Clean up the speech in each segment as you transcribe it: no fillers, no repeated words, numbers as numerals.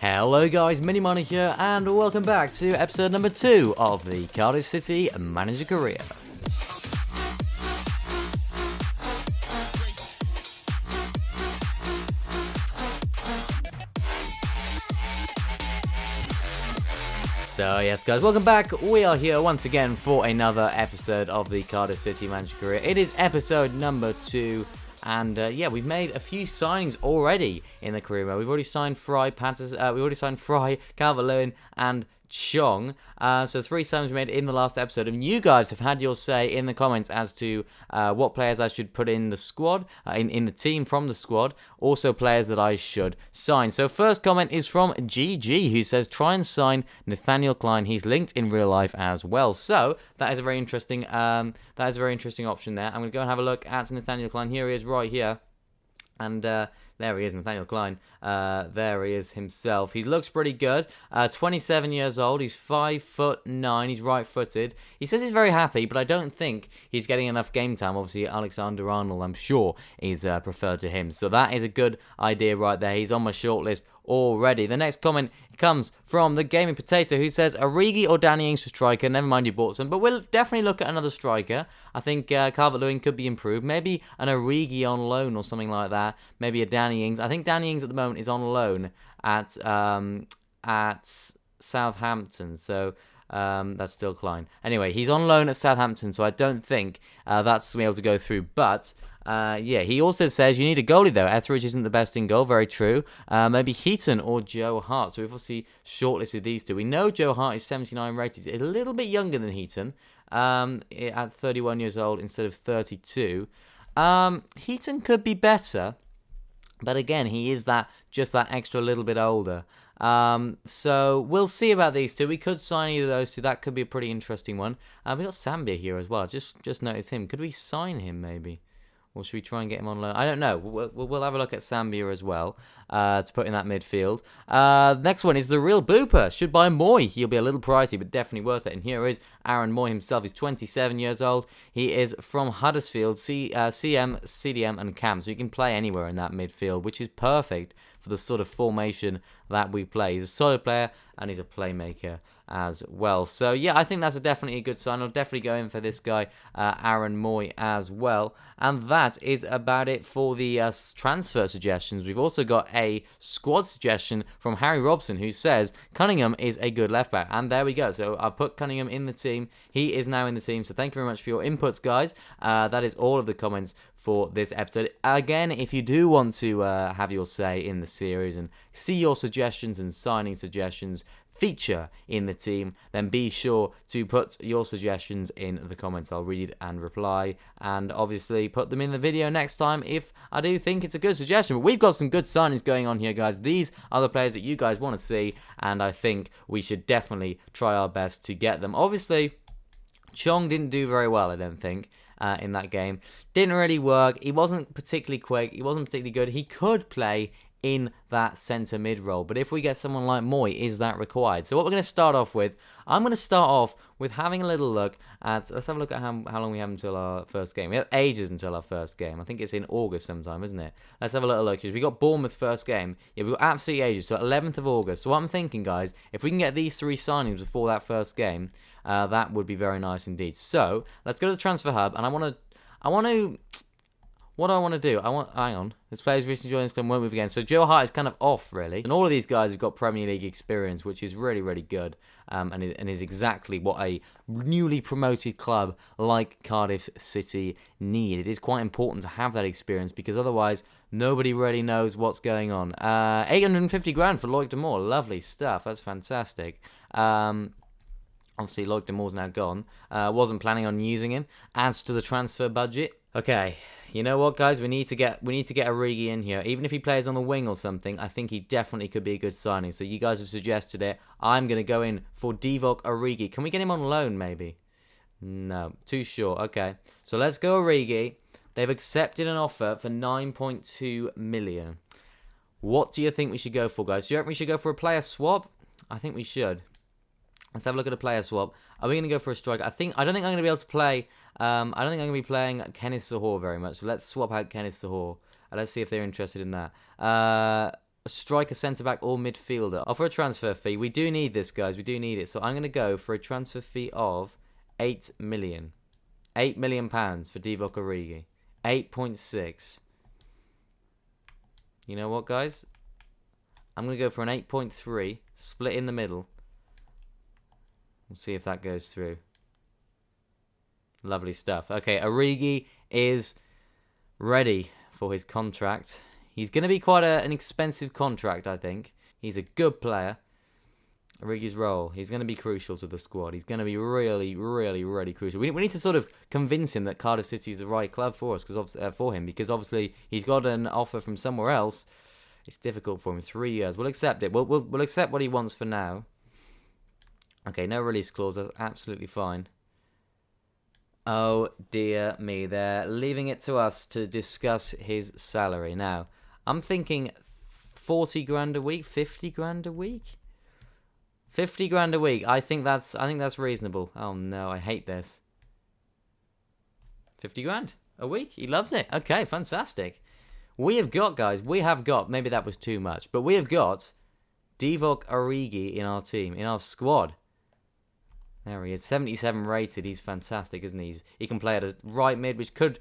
Hello guys, MiniMiner here, and welcome back to episode number 2 of the Cardiff City Manager Career. So yes guys, welcome back. We are here once again for another episode of the Cardiff City Manager Career. It is episode number 2. And yeah, we've made a few signings already in the career mode. We've already signed Fry, Calvert-Lewin, and Chong. So 3 signings we made in the last episode, and you guys have had your say in the comments as to what players I should put in the squad, in the team from the squad. Also players that I should sign. So first comment is from GG, who says try and sign Nathaniel Klein. He's linked in real life as well. So that is a very interesting option there. I'm going to go and have a look at Nathaniel Klein. Here he is right here. And there he is, Nathaniel Klein. There he is himself. He looks pretty good. 27 years old. He's 5'9". He's right-footed. He says he's very happy, but I don't think he's getting enough game time. Obviously, Alexander-Arnold, I'm sure, is preferred to him. So that is a good idea right there. He's on my shortlist already. The next comment comes from the Gaming Potato, who says Origi or Danny Ings for striker. Never mind you bought some, but we'll definitely look at another striker. I think Calvert-Lewin could be improved. Maybe an Origi on loan or something like that. Maybe a Danny Ings. I think Danny Ings at the moment is on loan at Southampton. So that's still Klein. Anyway, he's on loan at Southampton, so I don't think that's going to be able to go through. But yeah, he also says you need a goalie though. Etheridge isn't the best in goal, very true. Maybe Heaton or Joe Hart. So we've obviously shortlisted these two. We know Joe Hart is 79 rated. He's a little bit younger than Heaton, at 31 years old instead of 32. Heaton could be better, but again, he is just that extra little bit older. So we'll see about these two. We could sign either of those two. That could be a pretty interesting one. We got Sambia here as well. Just noticed him. Could we sign him maybe? Or should we try and get him on loan? I don't know. We'll have a look at Sambia as well to put in that midfield. Next one is the real Booper. Should buy Moy. He'll be a little pricey, but definitely worth it. And here is Aaron Moy himself. He's 27 years old. He is from Huddersfield, CM, CDM, and Cam. So he can play anywhere in that midfield, which is perfect for the sort of formation that we play. He's a solid player, and he's a playmaker as well. So yeah, I think that's definitely a good sign. I'll definitely go in for this guy, Aaron Moy, as well. And that is about it for the transfer suggestions. We've also got a squad suggestion from Harry Robson, who says Cunningham is a good left back. And there we go. So I put Cunningham in the team. He is now in the team. So thank you very much for your inputs, guys. That is all of the comments for this episode. Again, if you do want to have your say in the series and see your suggestions and signing suggestions feature in the team, then be sure to put your suggestions in the comments. I'll read and reply, and obviously put them in the video next time if I do think it's a good suggestion. But we've got some good signings going on here, guys. These are the players that you guys want to see, and I think we should definitely try our best to get them. Obviously, Chong didn't do very well, I don't think, in that game. Didn't really work. He wasn't particularly quick. He wasn't particularly good. He could play in that centre mid role, but if we get someone like Moy, is that required? So what we're going to start off with, I'm going to start off with having a little look at, let's have a look at how long we have until our first game. We have ages until our first game. I think it's in August sometime, isn't it? Let's have a little look. We got Bournemouth first game. Yeah, we've got absolutely ages, so 11th of August. So what I'm thinking, guys, if we can get these 3 signings before that first game, that would be very nice indeed. So let's go to the transfer hub, and what do I want to do? Hang on. This player's recently joined this club, won't move again. So Joe Hart is kind of off, really. And all of these guys have got Premier League experience, which is really, really good. And is exactly what a newly promoted club like Cardiff City need. It is quite important to have that experience, because otherwise nobody really knows what's going on. 850 grand for Loic de Moor. Lovely stuff. That's fantastic. Obviously, Loic de Moor's now gone. Wasn't planning on using him. Adds to the transfer budget. Okay, you know what, guys? We need to get Origi in here. Even if he plays on the wing or something, I think he definitely could be a good signing. So you guys have suggested it. I'm going to go in for Divock Origi. Can we get him on loan, maybe? No, too short. Okay, so let's go Origi. They've accepted an offer for 9.2 million. What do you think we should go for, guys? Do you reckon we should go for a player swap? I think we should. Let's have a look at a player swap. Are we going to go for a striker? I don't think I'm going to be able to play. I don't think I'm going to be playing Kenneth Sahor very much. So let's swap out Kenneth Sahor. Let's see if they're interested in that. a striker, centre-back, or midfielder. Offer a transfer fee. We do need this, guys. We do need it. So I'm going to go for a transfer fee of 8 million. £8 million for Divock Origi. 8.6. You know what, guys? I'm going to go for an 8.3, split in the middle. We'll see if that goes through. Lovely stuff. Okay, Origi is ready for his contract. He's going to be quite an expensive contract, I think. He's a good player. Origi's role, he's going to be crucial to the squad. He's going to be really, really, really crucial. We need to sort of convince him that Cardiff City is the right club for us, for him, because obviously he's got an offer from somewhere else. It's difficult for him. 3 years. We'll accept it. We'll accept what he wants for now. Okay, no release clause. That's absolutely fine. Oh dear me, they're leaving it to us to discuss his salary. Now, I'm thinking 40 grand a week, 50 grand a week. 50 grand a week. I think that's reasonable. Oh no, I hate this. 50 grand a week. He loves it. Okay, fantastic. We have got, guys. We have got. Maybe that was too much, but we have got Divock Origi in our team, in our squad. There he is. 77 rated. He's fantastic, isn't he? He can play at a right mid, which could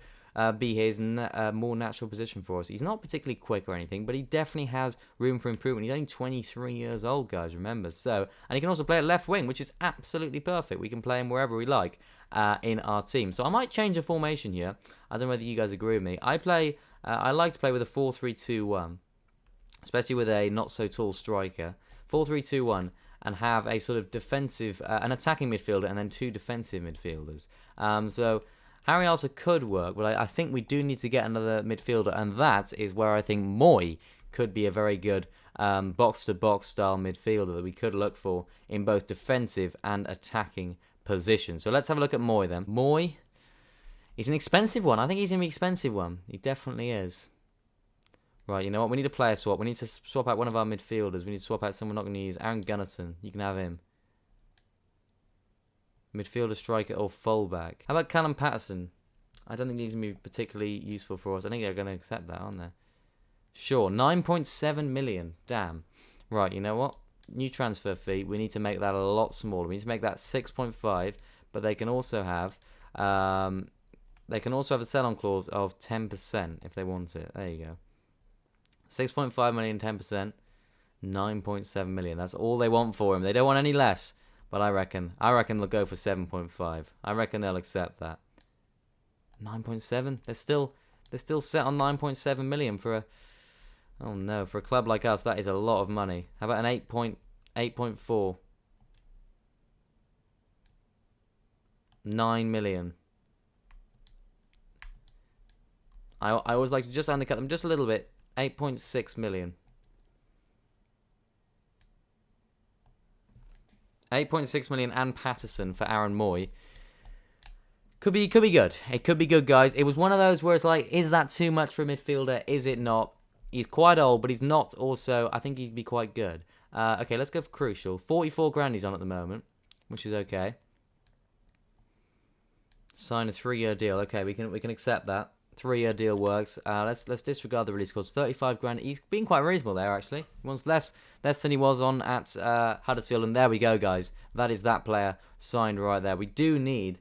be his more natural position for us. He's not particularly quick or anything, but he definitely has room for improvement. He's only 23 years old, guys, remember. So, and he can also play at left wing, which is absolutely perfect. We can play him wherever we like in our team. So I might change the formation here. I don't know whether you guys agree with me. I like to play with a 4-3-2-1, especially with a not-so-tall striker. 4-3-2-1. And have a sort of defensive, an attacking midfielder, and then 2 defensive midfielders. So Harry Arter could work, but I think we do need to get another midfielder, and that is where I think Moy could be a very good box-to-box style midfielder that we could look for in both defensive and attacking positions. So let's have a look at Moy then. Moy, he's an expensive one. I think he's an expensive one. He definitely is. Right, you know what? We need a player swap. We need to swap out one of our midfielders. We need to swap out someone we're not going to use. Aaron Gunnarsson. You can have him. Midfielder, striker, or fullback. How about Callum Patterson? I don't think he's going to be particularly useful for us. I think they're going to accept that, aren't they? Sure. 9.7 million. Damn. Right, you know what? New transfer fee. We need to make that a lot smaller. We need to make that 6.5. But they can also have a sell-on clause of 10% if they want it. There you go. 6.5 million, 10%, 9.7 million. That's all they want for him. They don't want any less. But I reckon they'll go for 7.5. I reckon they'll accept that. 9.7. They're still set on 9.7 million for a. Oh no, for a club like us, that is a lot of money. How about an 8.4? 9 million. I always like to just undercut them just a little bit. 8.6 million. 8.6 million and Patterson for Aaron Moy. Could be good. It could be good, guys. It was one of those where it's like, is that too much for a midfielder? Is it not? He's quite old, but he's not also. I think he'd be quite good. Okay, let's go for crucial. 44 grand he's on at the moment, which is okay. Sign a 3-year deal. Okay, we can accept that. 3-year deal works. Let's disregard the release clause. 35 grand. He's been quite reasonable there, actually. He wants less than he was on at Huddersfield. And there we go, guys. That is that player signed right there. We do need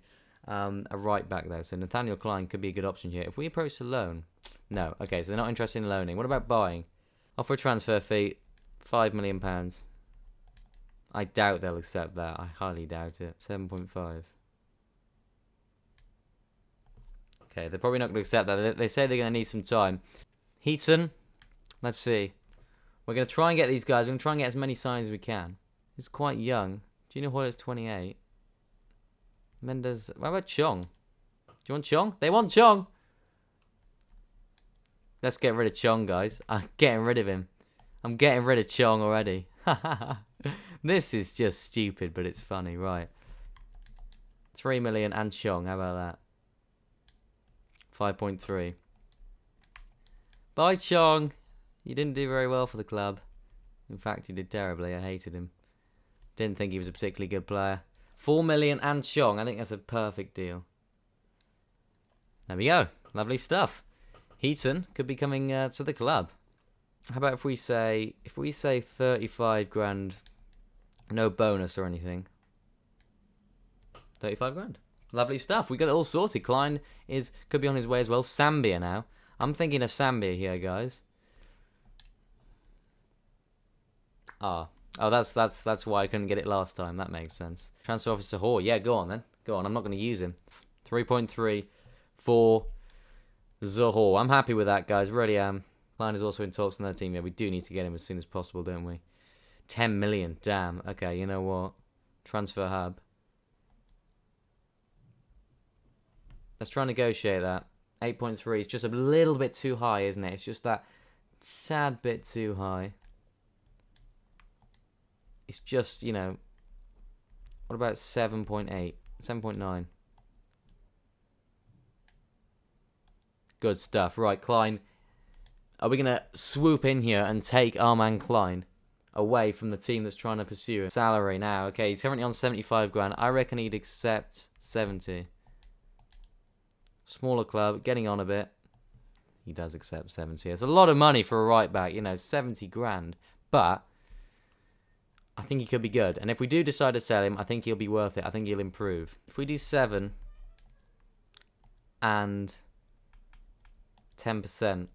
a right back, though. So Nathaniel Klein could be a good option here. If we approach the loan. No. Okay, so they're not interested in loaning. What about buying? Offer a transfer fee. £5 million. I doubt they'll accept that. I highly doubt it. 7.5. Okay, they're probably not going to accept that. They say they're going to need some time. Heaton, let's see. We're going to try and get these guys. We're going to try and get as many signs as we can. He's quite young. Gino Hoyle's 28. Mendes. What about Chong? Do you want Chong? They want Chong. Let's get rid of Chong, guys. I'm getting rid of him. I'm getting rid of Chong already. This is just stupid, but it's funny. Right. 3 million and Chong. How about that? 5.3. Bye, Chong. You didn't do very well for the club. In fact, you did terribly. I hated him. Didn't think he was a particularly good player. 4 million and Chong. I think that's a perfect deal. There we go. Lovely stuff. Heaton could be coming to the club. How about if we say 35 grand, no bonus or anything. 35 grand. Lovely stuff. We got it all sorted. Klein could be on his way as well. Sambia now. I'm thinking of Sambia here, guys. Oh, that's why I couldn't get it last time. That makes sense. Transfer officer Hall. Yeah, go on then. Go on. I'm not going to use him. 3.3 for Zohor. I'm happy with that, guys. Really am. Klein is also in talks on their team. Yeah, we do need to get him as soon as possible, don't we? 10 million. Damn. Okay, you know what? Transfer hub. Let's try and negotiate that. 8.3 is just a little bit too high, isn't it? It's just that sad bit too high. It's just, you know... What about 7.8? 7.9? Good stuff. Right, Klein. Are we going to swoop in here and take our man Klein away from the team that's trying to pursue him? Salary now. Okay, he's currently on 75 grand. I reckon he'd accept 70. Smaller club, getting on a bit. He does accept 70. It's a lot of money for a right back, you know, 70 grand. But I think he could be good. And if we do decide to sell him, I think he'll be worth it. I think he'll improve. If we do 7 and 10%.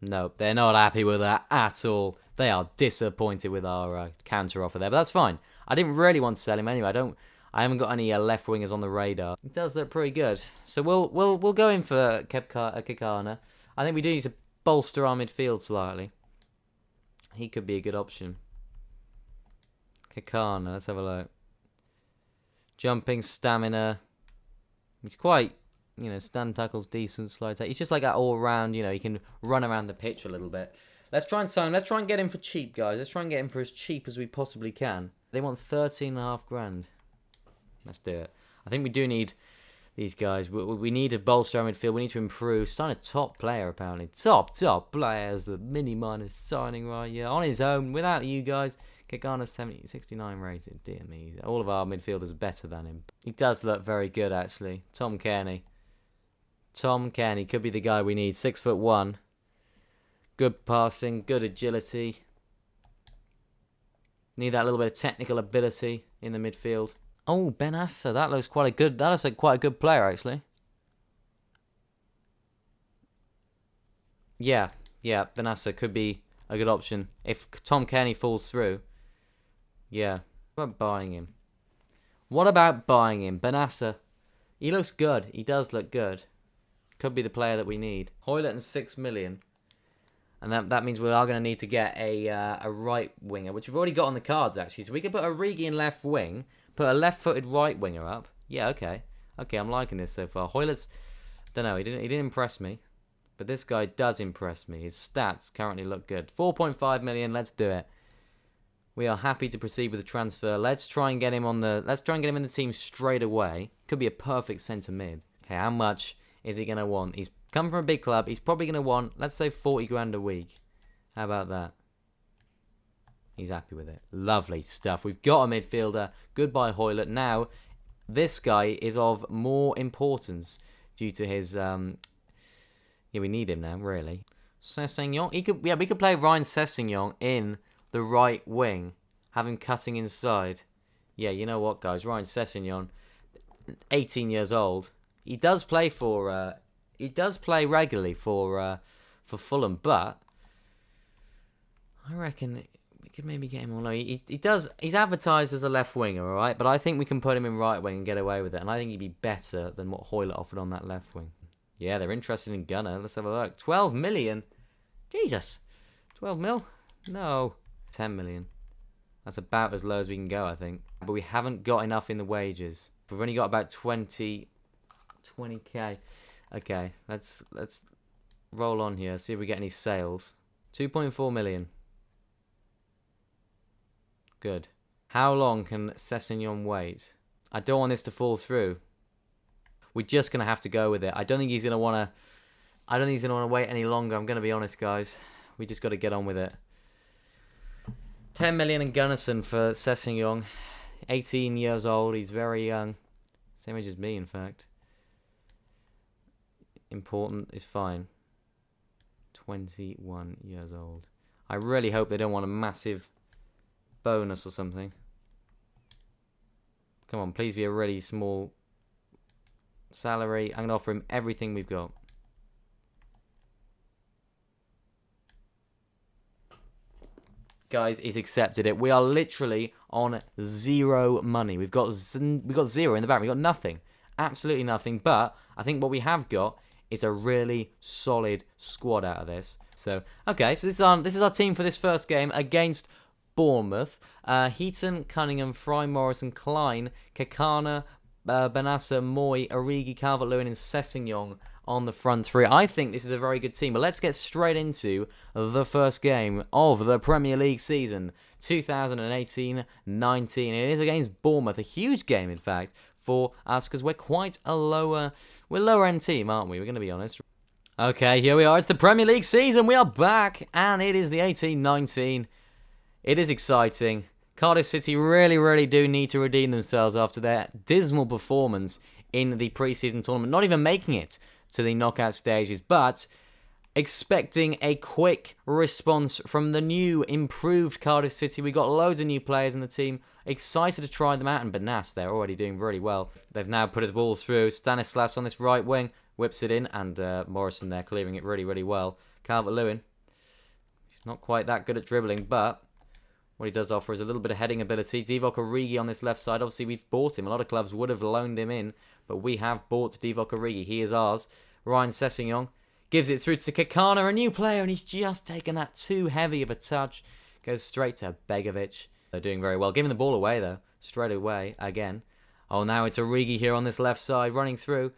Nope, they're not happy with that at all. They are disappointed with our counter offer there, but that's fine. I didn't really want to sell him anyway. I haven't got any left wingers on the radar. It does look pretty good. So we'll go in for Kekana. I think we do need to bolster our midfield slightly. He could be a good option. Kekana, let's have a look. Jumping, stamina. He's quite, you know, stand tackles decent, slide tackle. He's just like that all round, you know, he can run around the pitch a little bit. Let's try and sign him. Let's try and get him for cheap, guys. Let's try and get him for as cheap as we possibly can. They want 13.5 grand. Let's do it. I think we do need these guys. We need to bolster our midfield. We need to improve. Sign a top player, apparently. Top players. The MiniMiner signing right, yeah. On his own, without you guys. Kekana 69 rated. Dear me. All of our midfielders are better than him. He does look very good, actually. Tom Kearney. Tom Kearney could be the guy we need. 6'1". Good passing. Good agility. Need that little bit of technical ability in the midfield. Oh, Benassa, that looks quite a good. That looks like quite a good player, actually. Yeah, Benassa could be a good option if Tom Kearney falls through. Yeah, what about buying him? Benassa, he looks good. He does look good. Could be the player that we need. Hoylett and 6 million, and that means we are going to need to get a right winger, which we've already got on the cards actually. So we could put Origi in left wing. Put a left-footed right winger up. Yeah, okay. Okay, I'm liking this so far. Hoylett's, don't know, he didn't impress me. But this guy does impress me. His stats currently look good. 4.5 million, let's do it. We are happy to proceed with the transfer. Let's try and get him in the team straight away. Could be a perfect centre mid. Okay, how much is he gonna want? He's come from a big club. He's probably gonna want, let's say 40 grand a week. How about that? He's happy with it. Lovely stuff. We've got a midfielder. Goodbye, Hoylett. Now, this guy is of more importance due to his... Yeah, we need him now, really. Sessegnon. We could play Ryan Sessegnon in the right wing. Have him cutting inside. Yeah, you know what, guys? Ryan Sessegnon, 18 years old. He does play for... he does play regularly for Fulham, but... I reckon... could maybe get him on. He's advertised as a left winger, all right? But I think we can put him in right wing and get away with it. And I think he'd be better than what Hoylett offered on that left wing. Yeah, they're interested in Gunner. Let's have a look. 12 million? Jesus. 12 mil? No. 10 million. That's about as low as we can go, I think. But we haven't got enough in the wages. We've only got about 20k. Okay, let's roll on here. See if we get any sales. 2.4 million. Good. How long can Sessegnon wait? I don't want this to fall through. We're just gonna have to go with it. I don't think he's gonna wanna wait any longer. I'm gonna be honest, guys. We just got to get on with it. 10 million in Gunnarsson for Sessegnon. 18 years old. He's very young. Same age as me, in fact. Important is fine. 21 years old. I really hope they don't want a massive bonus or something. Come on, please be a really small salary. I'm going to offer him everything we've got. Guys, he's accepted it. We are literally on zero money. We've got zero in the bank. We've got nothing. Absolutely nothing. But I think what we have got is a really solid squad out of this. So, okay, so this is our team for this first game against Bournemouth. Heaton, Cunningham, Fry, Morrison, Klein, Kakana, Benassa, Moy, Origi, Calvert-Lewin, and Sessegnon on the front three. I think this is a very good team, but let's get straight into the first game of the Premier League season 2018-19. It is against Bournemouth, a huge game, in fact, for us because we're quite a lower end team, aren't we? We're going to be honest. Okay, here we are. It's the Premier League season. We are back, and it is the 18-19. It is exciting. Cardiff City really do need to redeem themselves after their dismal performance in the pre-season tournament, not even making it to the knockout stages, but expecting a quick response from the new, improved Cardiff City. We got loads of new players in the team, excited to try them out, and Benas, they're already doing really well. They've now put the ball through. Stanislas on this right wing, whips it in, and Morrison there clearing it really well. Calvert-Lewin, he's not quite that good at dribbling, but what he does offer is a little bit of heading ability. Divock Origi on this left side. Obviously, we've bought him. A lot of clubs would have loaned him in, but we have bought Divock Origi. He is ours. Ryan Sessegnon gives it through to Kakana, a new player, and he's just taken that too heavy of a touch. Goes straight to Begovic. They're doing very well. Giving the ball away, though. Straight away, again. Oh, now it's Origi here on this left side, running through.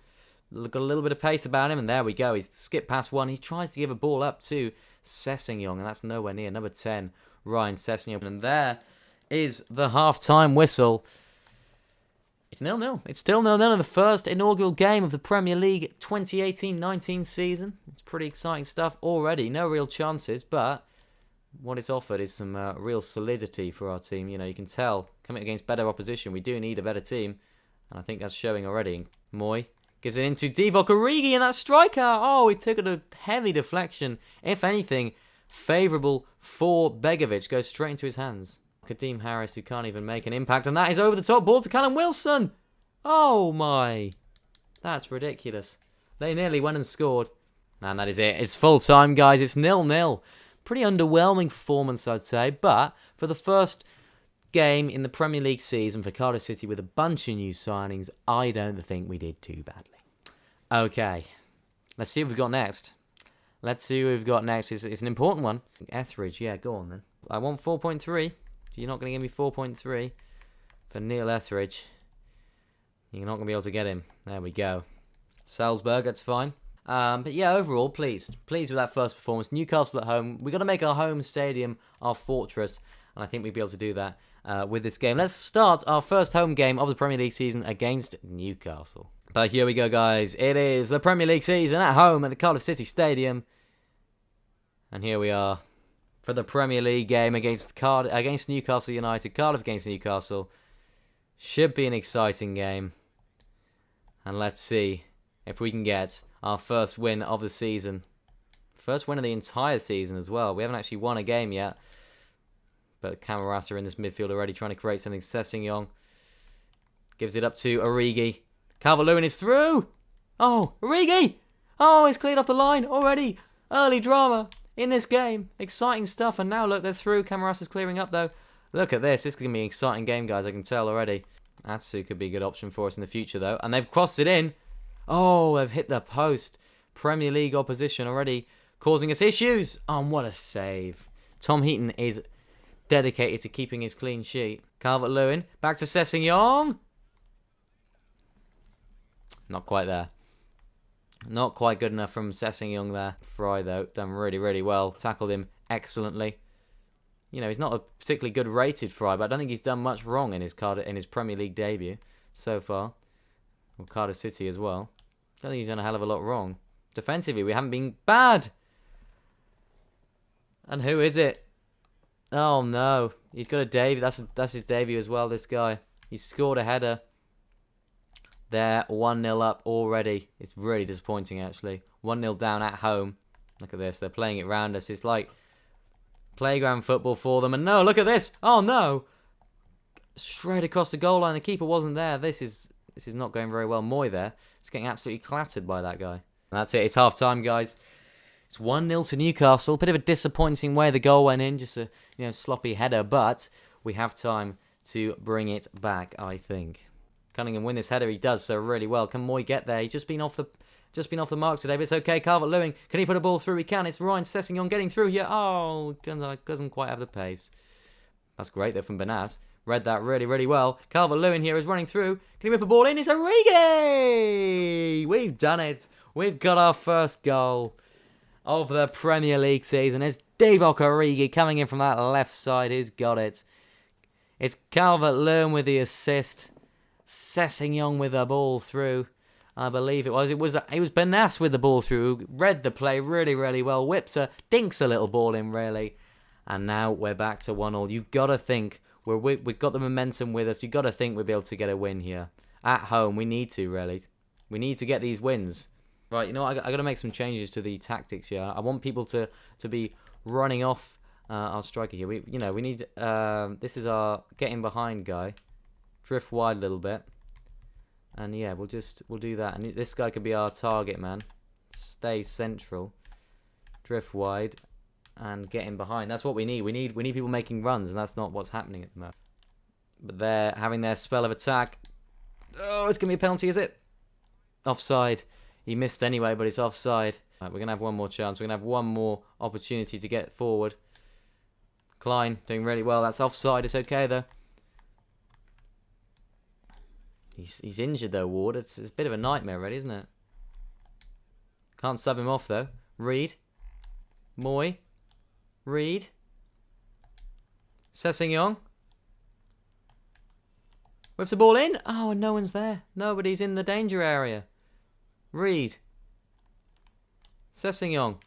Got a little bit of pace about him, and there we go. He's skipped past one. He tries to give a ball up to Sessegnon, and that's nowhere near. Number 10, Ryan Sessegnon. And there is the half-time whistle. It's 0-0. It's still 0-0 in the first inaugural game of the Premier League 2018-19 season. It's pretty exciting stuff already. No real chances, but what it's offered is some real solidity for our team. You know, you can tell, coming against better opposition, we do need a better team, and I think that's showing already. Moy gives it into Divock Origi, and that strikeout. Oh, he took a heavy deflection. If anything, favourable for Begovic. Goes straight into his hands. Kadeem Harris, who can't even make an impact, and that is over the top. Ball to Callum Wilson. Oh my. That's ridiculous. They nearly went and scored. And that is it. It's full time, guys. It's 0-0. Pretty underwhelming performance, I'd say. But for the first game in the Premier League season for Cardiff City with a bunch of new signings, I don't think we did too badly. Okay. Let's see what we've got next. It's an important one. Etheridge, yeah, go on then. I want 4.3. You're not going to give me 4.3 for Neil Etheridge. You're not going to be able to get him. There we go. Salzburg, that's fine. But yeah, overall, pleased with that first performance. Newcastle at home. We've got to make our home stadium our fortress, and I think we'll be able to do that with this game. Let's start our first home game of the Premier League season against Newcastle. But here we go, guys. It is the Premier League season at home at the Cardiff City Stadium. And here we are for the Premier League game against Newcastle United. Cardiff against Newcastle. Should be an exciting game. And let's see if we can get our first win of the season. First win of the entire season as well. We haven't actually won a game yet. But Camarasa in this midfield already trying to create something. Sessegnon gives it up to Origi. Calvert-Lewin is through. Oh, Origi. Oh, he's cleared off the line already. Early drama in this game. Exciting stuff. And now look, they're through. Camarasa's clearing up though. Look at this. This is going to be an exciting game, guys. I can tell already. Atsu could be a good option for us in the future though. And they've crossed it in. Oh, they've hit the post. Premier League opposition already causing us issues. Oh, what a save. Tom Heaton is dedicated to keeping his clean sheet. Calvert-Lewin. Back to Sessegnon. Not quite there. Not quite good enough from Sessegnon there. Fry, though, done really well. Tackled him excellently. You know, he's not a particularly good rated Fry, but I don't think he's done much wrong in his Premier League debut so far. Or Cardiff City as well. I don't think he's done a hell of a lot wrong. Defensively, we haven't been bad. And who is it? Oh, no. He's got a debut. That's his debut as well, this guy. He's scored a header. They're 1-0 up already. It's really disappointing, actually. 1-0 down at home. Look at this. They're playing it round us. It's like playground football for them. And no, look at this. Oh, no. Straight across the goal line. The keeper wasn't there. This is not going very well. Moy there. It's getting absolutely clattered by that guy. And that's it. It's half-time, guys. It's 1-0 to Newcastle. Bit of a disappointing way the goal went in. Just a sloppy header. But we have time to bring it back, I think. Cunningham win this header. He does so really well. Can Moy get there? He's just been off the mark today, but it's okay. Calvert-Lewin, can he put a ball through? He can. It's Ryan Sessegnon getting through here. Oh, doesn't quite have the pace. That's great, though, from Benaz. Read that really, really well. Calvert-Lewin here is running through. Can he whip a ball in? It's Origi! We've done it. We've got our first goal of the Premier League season. It's Divock Origi coming in from that left side. He's got it. It's Calvert-Lewin with the assist. Sessegnon with the ball through. I believe it was. It was Benas with the ball through. Read the play really, really well. Whips dinks a little ball in, really. And now we're back to 1-1. You've got to think we've got the momentum with us. You've got to think we'll be able to get a win here. At home, we need to, really. We need to get these wins. Right, you know what? I got to make some changes to the tactics here. I want people to be running off our striker here. We need... this is our getting behind guy. Drift wide a little bit. And yeah, we'll do that. And this guy could be our target man. Stay central. Drift wide. And get in behind. That's what we need. We need people making runs, and that's not what's happening at the moment. But they're having their spell of attack. Oh, it's going to be a penalty, is it? Offside. He missed anyway, but it's offside. Right, we're going to have one more chance. We're going to have one more opportunity to get forward. Klein doing really well. That's offside. It's okay, though. He's injured, though, Ward. It's a bit of a nightmare, already, isn't it? Can't sub him off, though. Reed. Moy. Reed. Sessegnon. Whips the ball in. Oh, and no one's there. Nobody's in the danger area. Reed. Sessegnon.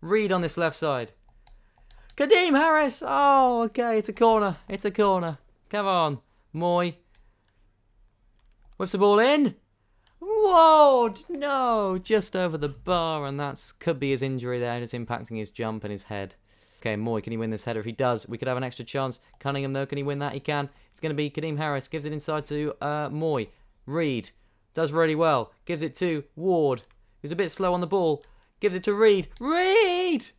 Reed on this left side. Kadeem Harris. Oh, okay. It's a corner. It's a corner. Come on. Moy. Whips the ball in. Whoa, no, just over the bar, and that could be his injury there, just impacting his jump and his head. Okay, Moy, can he win this header? If he does, we could have an extra chance. Cunningham, though, can he win that? He can. It's going to be Kadeem Harris, gives it inside to Moy. Reed, does really well, gives it to Ward, who's a bit slow on the ball, gives it to Reed. Reed!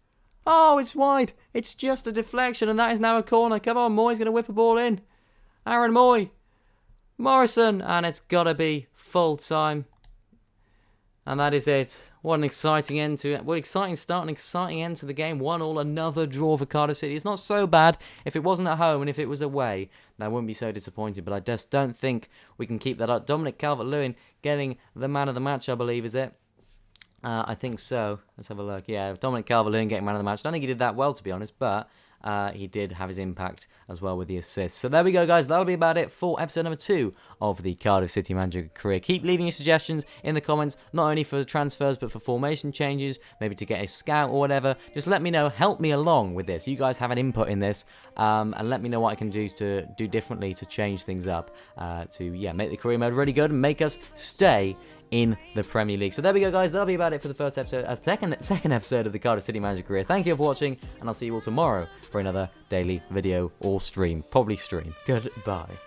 Oh, it's wide. It's just a deflection, and that is now a corner. Come on, Moy's going to whip a ball in. Aaron Moy. Morrison, and it's got to be full time. And that is it. What an exciting end to it. Well, exciting start and exciting end to the game. 1-1, another draw for Cardiff City. It's not so bad. If it wasn't at home and if it was away, I wouldn't be so disappointed. But I just don't think we can keep that up. Dominic Calvert-Lewin getting the man of the match, I believe, is it? I think so. Let's have a look. Yeah, Dominic Calvert-Lewin getting man of the match. I don't think he did that well, to be honest, but he did have his impact as well with the assists. So there we go, guys. That'll be about it for episode number 2 of the Cardiff City Manager career. Keep leaving your suggestions in the comments, not only for transfers, but for formation changes, maybe to get a scout or whatever. Just let me know. Help me along with this. You guys have an input in this, and let me know what I can do to do differently to change things up, to make the career mode really good and make us stay in the Premier League. So there we go, guys. That'll be about it for the first episode, second episode of the Cardiff City Manager career. Thank you for watching, and I'll see you all tomorrow for another daily video or stream. Probably stream. Goodbye.